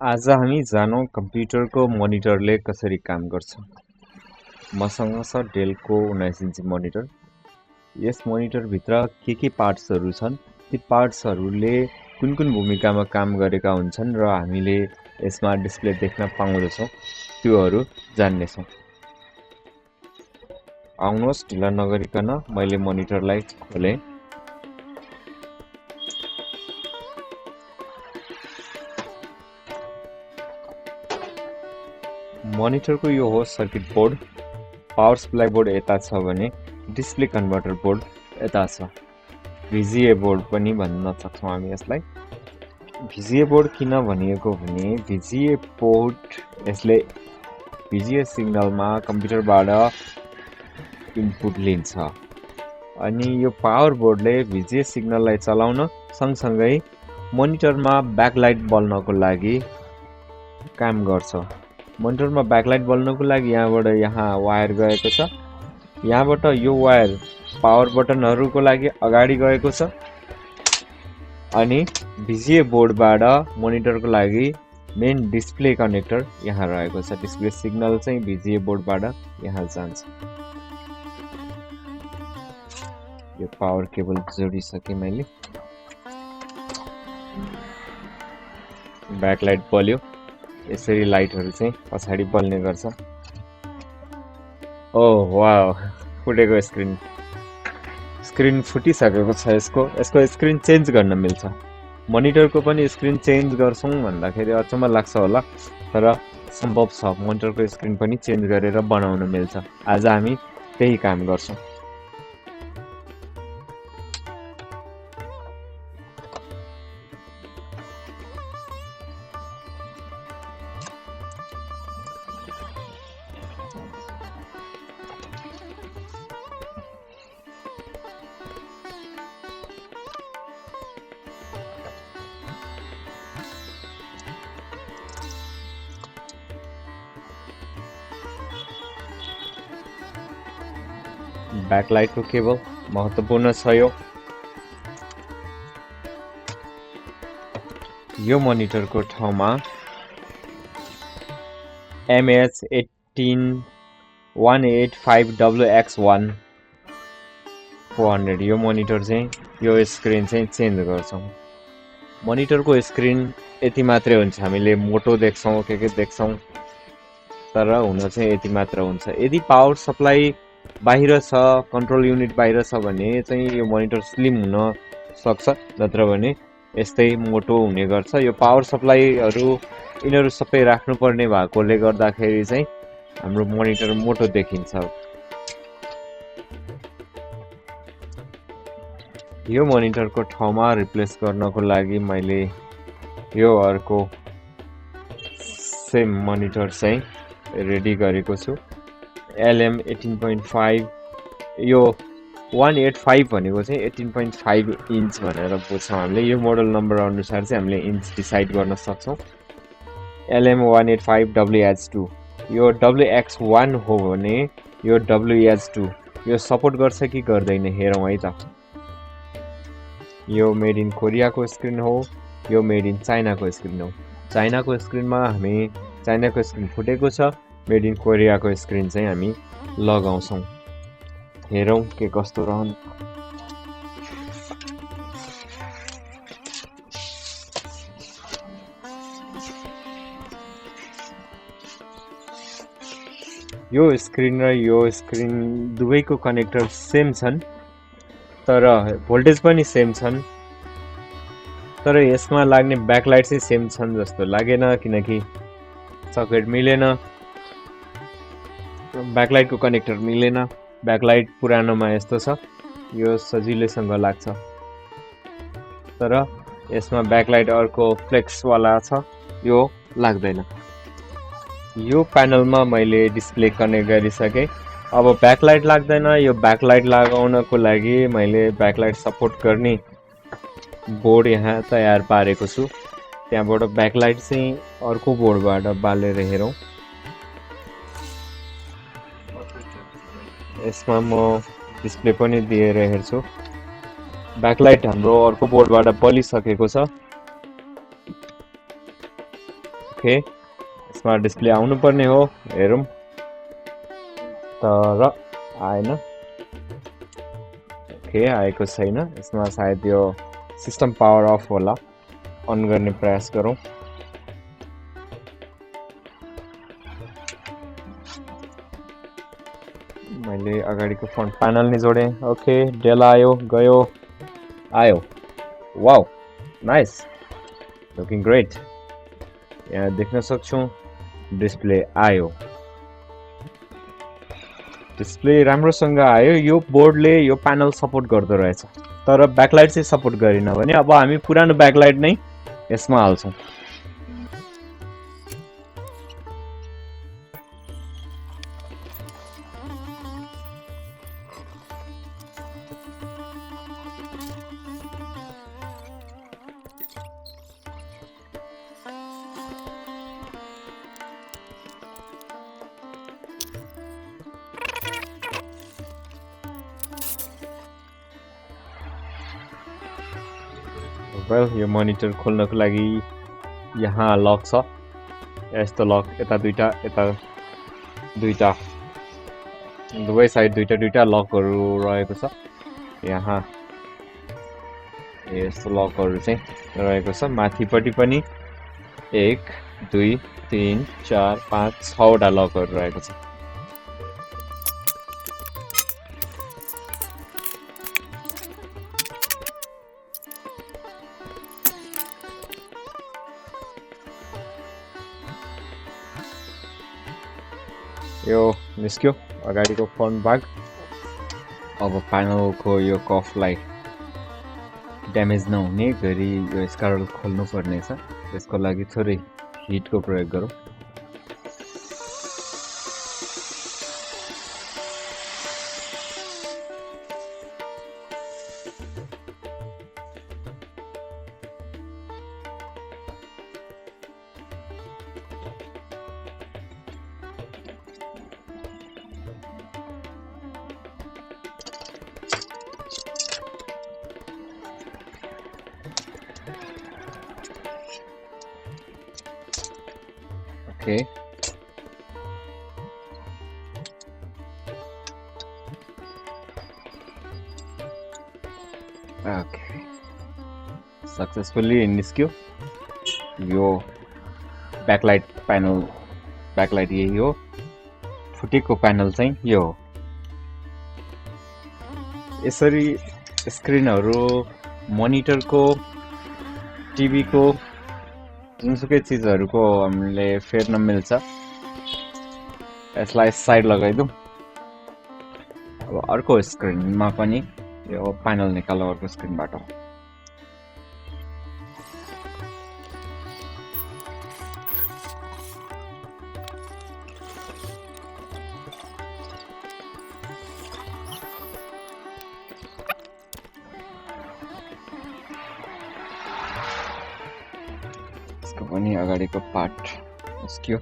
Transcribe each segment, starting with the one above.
आज हामी जानौँ कम्प्युटरको मोनिटरले कसरी काम गर्छ। मसँग छ डेलको 19 इन्ची मोनिटर। यस मोनिटरभित्र के पार्ट्सहरू छन्, ती पार्ट्सहरूले कुन कुन भूमिकामा काम गरेका हुन्छन् र हामीले यसमा डिस्प्ले देख्न पाउँदछौँ, त्योहरू जान्नेछौँ। आउनुहोस् ढिला नगरिकन मैले मोनिटरलाई खोलेँ। मोनिटरको यो हो circuit board. Power supply board यता छ भने डिस्प्ले कन्भर्टर बोर्ड यता छ। भिजिए बोर्ड पनि भन्न सक्छौँ हामी यसलाई। भिजिए बोर्ड किन भनिएको भने भिजिए पोर्ट यसले भिजिए सिग्नलमा कम्प्युटरबाट इनपुट लिन्छ अनि यो पावर बोर्डले भिजिए सिग्नललाई चलाउन सँगसँगै मोनिटरमा ब्याकलाइट बल्नको लागि काम गर्छ। मोनिटरमा ब्याकलाइट बल्नको लागि यहाँबाट यहाँ वायर गएको छ। यहाँबाट यो वायर पावर बटनहरूको लागि अगाडि गएको छ अनि भिजिए बोर्डबाट मोनिटरको लागि मेन डिस्प्ले कनेक्टर यहाँ रहेको छ। डिस्प्ले सिग्नल चाहिँ भिजिए बोर्डबाट यहाँ जान्छ। यो पावर केबल जोडिसकेँ मैले। ब्याकलाइट बल्यो। यसरी लाइटहरू चाहिँ पछाडि बल्ने गर्छ। ओह वाउ, फुटेको स्क्रिन फुटिसकेको छ। यसको स्क्रिन चेन्ज गर्न मिल्छ। मोनिटरको पनि स्क्रिन चेन्ज गर्छौँ भन्दाखेरि अचम्म लाग्छ होला, तर सम्भव छ। मोनिटरको स्क्रिन पनि चेन्ज गरेर बनाउन मिल्छ। आज हामी त्यही काम गर्छौँ। ब्याकलाइटको केबल महत्त्वपूर्ण छ। यो मोनिटरको ठाउँमा MH18185WX1 400 यो मोनिटर चाहिँ यो स्क्रिन चाहिँ चेन्ज गर्छौँ। मोनिटरको स्क्रिन यति मात्रै हुन्छ। हामीले मोटो देख्छौँ, के देख्छौँ, तर हुन चाहिँ यति मात्र हुन्छ। यदि पावर सप्लाई बाहिर छ, कन्ट्रोल युनिट बाहिर छ भने चाहिँ यो मोनिटर स्लिम हुन सक्छ, नत्र भने यस्तै मोटो हुने गर्छ। यो पावर सप्लाईहरू यिनीहरू सबै राख्नुपर्ने भएकोले गर्दाखेरि चाहिँ हाम्रो मोनिटर मोटो देखिन्छ। यो मोनिटरको ठाउँमा रिप्लेस गर्नको लागि मैले यो अर्को सेम मोनिटर चाहिँ रेडी गरेको छु। LM 18.5। यो 185 भनेको चाहिँ 18.5 इन्च भनेर बुझ्छौँ हामीले। यो मोडल नम्बर अनुसार चाहिँ हामीले इन्च डिसाइड गर्न सक्छौँ। LM 185 WH2। यो WX1 हो भने यो WH2 यो सपोर्ट गर्छ कि गर्दैन हेरौँ है त। यो मेड इन कोरियाको स्क्रिन हो, यो मेड इन चाइनाको स्क्रिन हो। चाइनाको स्क्रिनमा चाइनाको स्क्रिन फुटेको छ। मेड इन कोरियाको स्क्रिन चाहिँ हामी लगाउँछौँ। हेरौँ के कस्तो रहन्छ। यो स्क्रिन र यो स्क्रिन दुवैको कनेक्टर सेम छन्, तर भोल्टेज पनि सेम छन्, तर यसमा लाग्ने ब्याकलाइट चाहिँ सेम छन् जस्तो लागेन, किनकि सकेट मिलेन, ब्याकलाइटको कनेक्टर मिलेन। ब्याकलाइट पुरानोमा यस्तो छ, यो सजिलैसँग लाग्छ, तर यसमा ब्याकलाइट अर्को फ्लेक्सवाला छ, यो लाग्दैन। यो प्यानलमा मैले डिस्प्ले कनेक्ट गरिसकेँ। अब ब्याकलाइट लाग्दैन। यो ब्याकलाइट लगाउनको लागि मैले ब्याकलाइट सपोर्ट गर्ने बोर्ड यहाँ तयार पारेको छु। त्यहाँबाट ब्याकलाइट चाहिँ अर्को बोर्डबाट बालेर हेरौँ। यसमा म डिस्प्ले पनि दिएर हेर्छु। ब्याकलाइट हाम्रो अर्को बोर्डबाट बलिसकेको छ। ओके यसमा डिस्प्ले आउनु पर्ने हो हेरौँ तर आएन ओके आएको छैन यसमा सायद यो सिस्टम पावर अफ होला अन गर्ने प्रयास गरौँ मैले अगाडिको फ्रन्ट प्यानल नि जोडेँ ओके डेल आयो गयो आयो वाउ नाइस लुकिङ ग्रेट यहाँ देख्न सक्छौँ डिस्प्ले आयो डिस्प्ले राम्रोसँग आयो यो बोर्डले यो प्यानल सपोर्ट गर्दो रहेछ तर ब्याकलाइट चाहिँ सपोर्ट गरिन भने अब हामी पुरानो ब्याकलाइट नै यसमा हाल्छौँ वेल यो मोनिटर खोल्नको लागि यहाँ लक छ यस्तो लक यता दुईटा दुवै साइड दुईटा लकहरू रहेको छ यहाँ यस्तो लकहरू चाहिँ रहेको छ माथिपट्टि पनि 1 2 3 4 5 6 वटा लकहरू रहेको छ यो निस्क्यो अगाडिको फ्रन्ट भाग अब प्यानलको यो कफलाई ड्यामेज नहुने गरी यो स्कारल खोल्नु पर्ने छ त्यसको लागि थोरै हिटको प्रयोग गरौँ Okay. Okay. Successfully निस्क्यो यो ब्याकलाइट प्यानल ब्याकलाइट यही हो फुटेको प्यानल चाहिँ यो हो यसरी स्क्रिनहरू मोनिटरको टिभीको जुनसुकै चिजहरूको हामीले फेर्न मिल्छ यसलाई साइड लगाइदिउँ अब अर्को स्क्रिनमा पनि यो प्यानल निकाल्नु अर्को स्क्रिनबाट पनि अगाडिको पार्ट निस्क्यो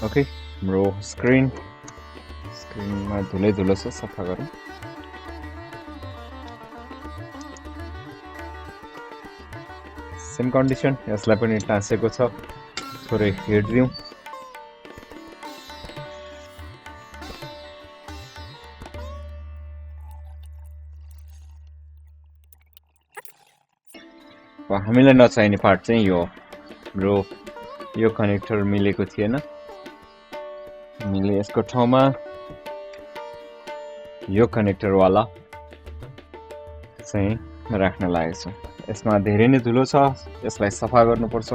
ओके हाम्रो स्क्रिनमा धुलो छ सफा गरौँ सेम कन्डिसन यसलाई पनि टाँसेको छ थोरै हिट दिउँ हामीलाई नचाहिने पार्ट चाहिँ यो हाम्रो यो कनेक्टर मिलेको थिएन हामीले यसको ठाउँमा यो कनेक्टरवाला चाहिँ राख्न लागेको छु यसमा धेरै नै धुलो छ यसलाई सफा गर्नुपर्छ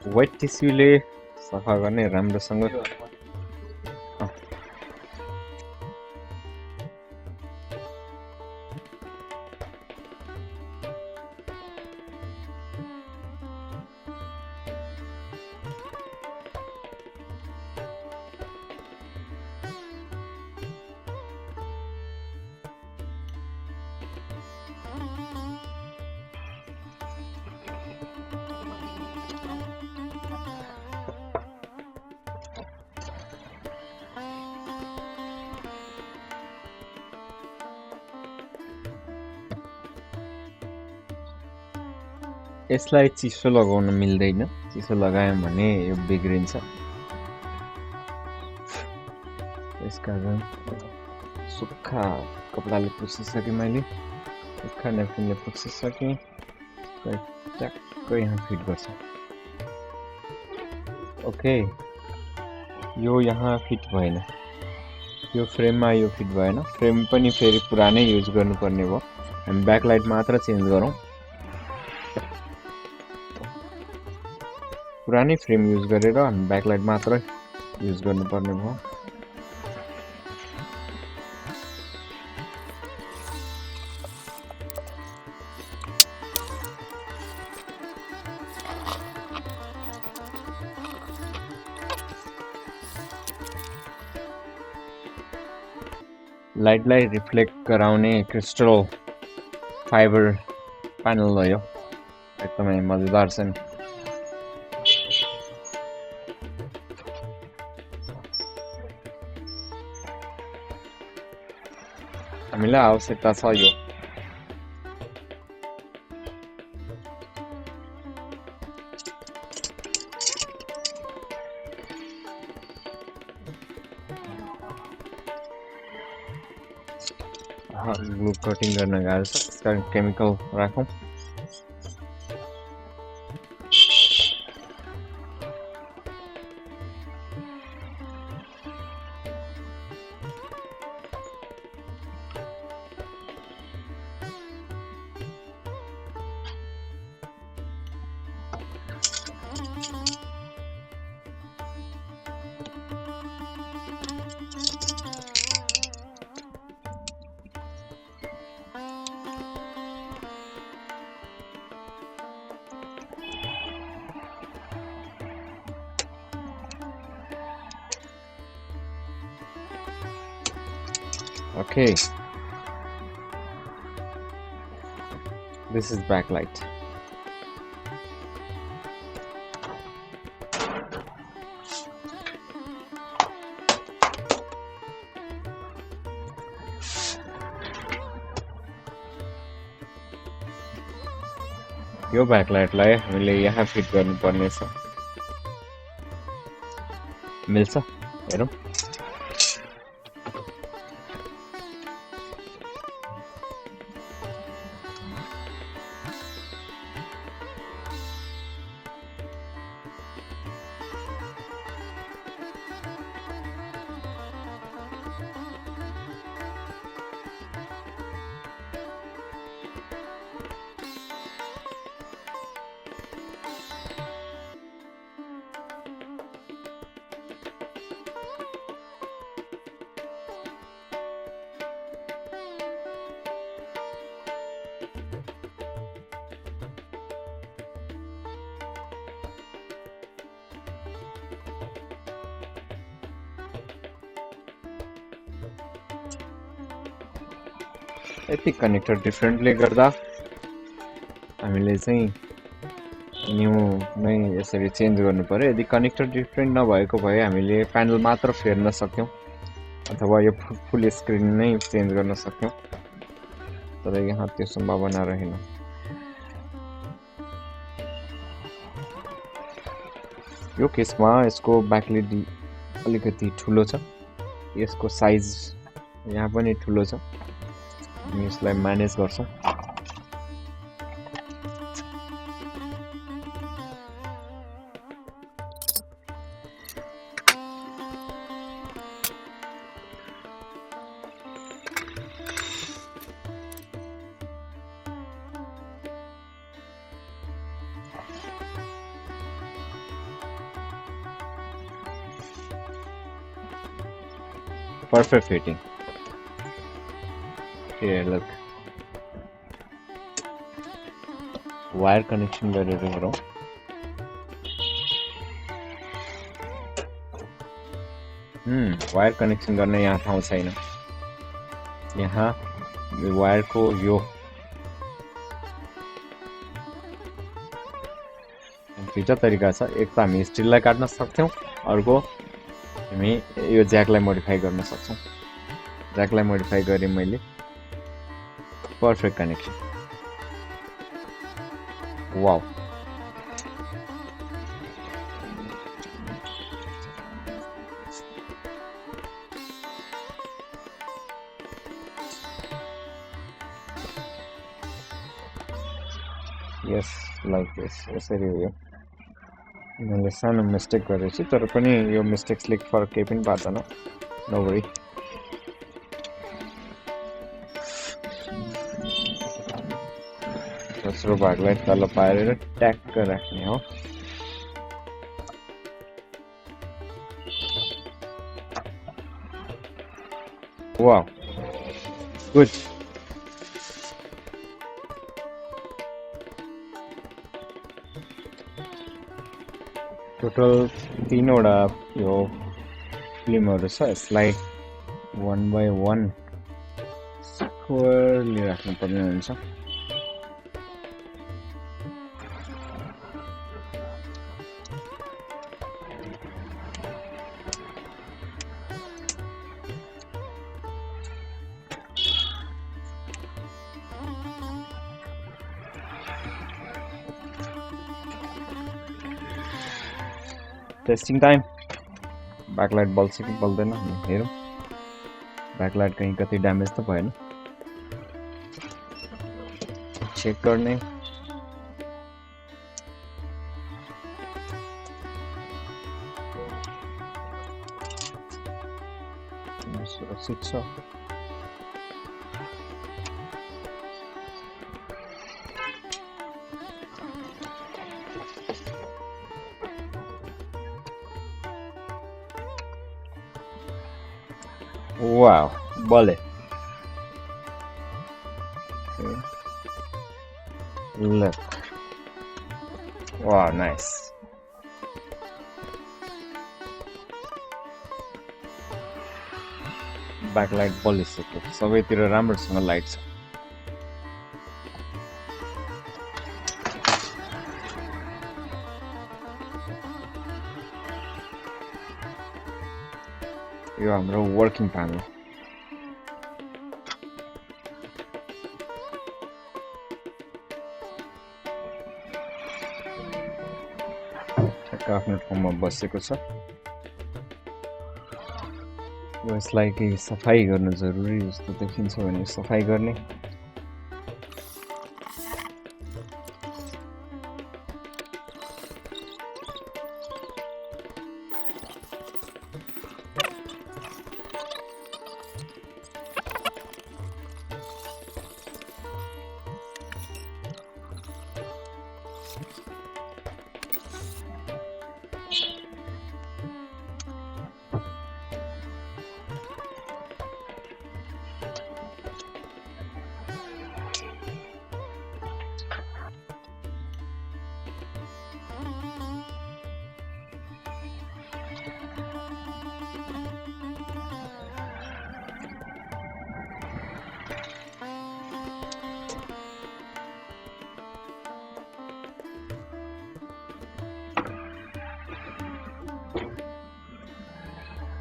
व्हाइट टिस्युले सफा गर्ने राम्रोसँग यसलाई चिसो लगाउन मिल्दैन, चिसो लगायौँ भने यो बिग्रिन्छ। यसकारण सुक्खा कपडाले पुछिसकेँ मैले, सुक्खा नेपकिनले पुछिसकेँ, ट्याक्कै यहाँ फिट गर्छ। ओके, यो यहाँ फिट भएन, यो फ्रेममा यो फिट भएन, फ्रेम पनि फेरि पुरानै युज गर्नुपर्ने भयो। हामी ब्याकलाइट मात्र चेन्ज गरौँ, पुरानै फ्रेम युज गरेर हामी ब्याकलाइट मात्र युज गर्नुपर्ने भयो। लाइटलाई रिफ्लेक्ट गराउने क्रिस्टल फाइबर प्यानल हो यो, एकदमै मजेदार छ नि। हामीलाई आवश्यकता छ यो। ग्लू कटिङ गर्न गाह्रो छ, त्यसकारण केमिकल राखौँ। Okay, this is backlight. यो ब्याकलाइटलाई हामीले यहाँ फिट गर्नुपर्ने छ। मिल्छ, हेरौँ। यति कनेक्टर डिफ्रेन्टली गर्दा हामीले चाहिँ न्यू नै यसरी चेन्ज गर्नु पर्यो। यदि कनेक्टर डिफ्रेन्ट नभएको भए हामीले प्यानल मात्र फेर्न सक्यौं अथवा यो फुल स्क्रिन नै चेन्ज गर्न सक्यौं, तर यहाँ त्यो सम्भावना रहेन। यो केसमा यसको ब्याकलाइट अलिकति ठुलो छ, यसको साइज यहाँ पनि ठुलो छ, हामी यसलाई म्यानेज गर्छौं। Perfect fitting. Here, look. Wire connection गरेर हेरौं। वायर कनेक्सन गर्ने यहाँ ठाउँ छैन। यहाँ वायर को यो दुईटा तरिका छ। एक त हामी स्टिललाई काट्न सक्छौं, अर्को हामी यो ज्याकलाई मोडिफाई गर्न सक्छौं। ज्याकलाई मोडिफाई गरे मैले perfect connection. Wow. Yes like this यसरी हो यो मैले सानो मिस्टेक गरेछु तर पनि यो मिस्टेक्सले फरक केही पनि पार्दैन नो वरी दोस्रो भागलाई तल पारेर ट्याक्क राख्ने हो वाउ गुड टोटल 3 वटा यो फिल्महरु छ यसलाई 1 by 1 स्क्वायरली राख्नु पर्ने हुन्छ टेस्टिङ टाइम ब्याकलाइट बल्छ कि बल्दैन हेरौँ ब्याकलाइट कहीं कति ड्यामेज त भएन चेक गर्ने सुरक्षित छ Wow, bullet. Okay. Look. Wow, nice. Backlight polish सबैतिर राम्रोसँग लाइट छ यो हाम्रो वर्किङ प्यानल ठ्याक्क आफ्नो ठाउँमा बसेको छ यसलाई केही सफाई गर्न जरुरी जस्तो देखिन्छ भने सफाई गर्ने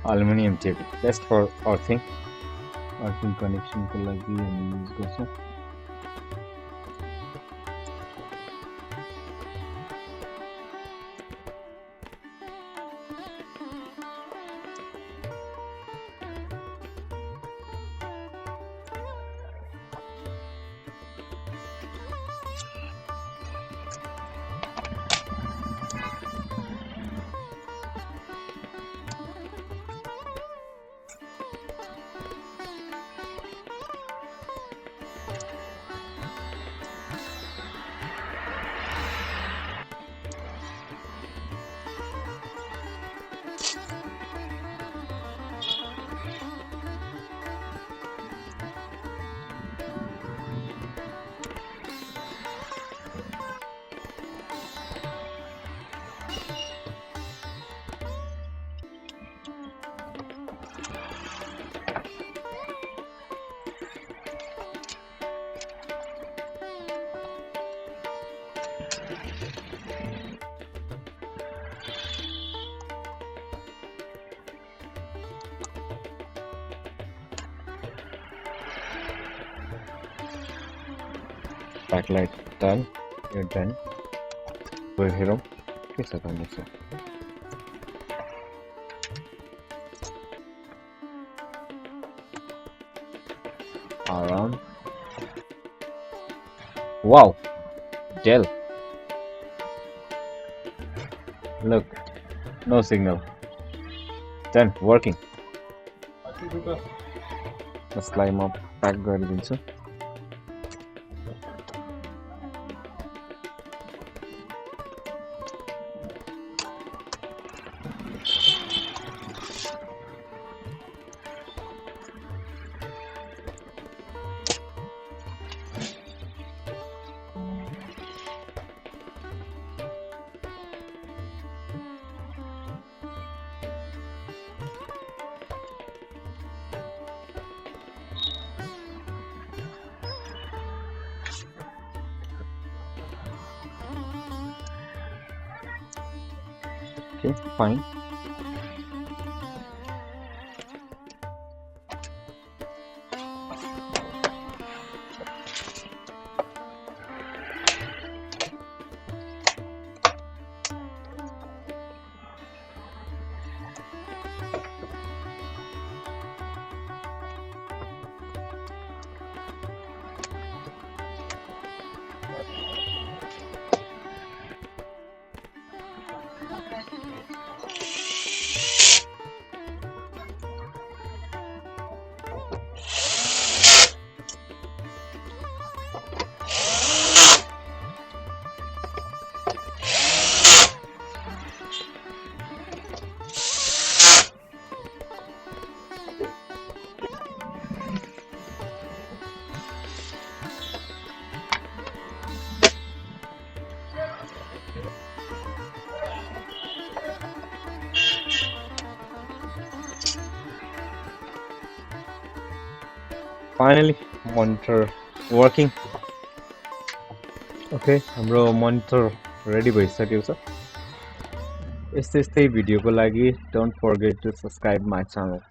Aluminum tape best for earthing connection को लागि हामी युज गर्छौं backlight done you're done we're here के छ गर्नु छ around wow gel Look, no signal. Done, working. यसलाई म प्याक गरिदिन्छु. Okay, fine. Finally, monitor working. Okay, हाम्रो monitor ready भइसक्यो छ. यस्तै भिडियोको लागि don't forget to subscribe my channel.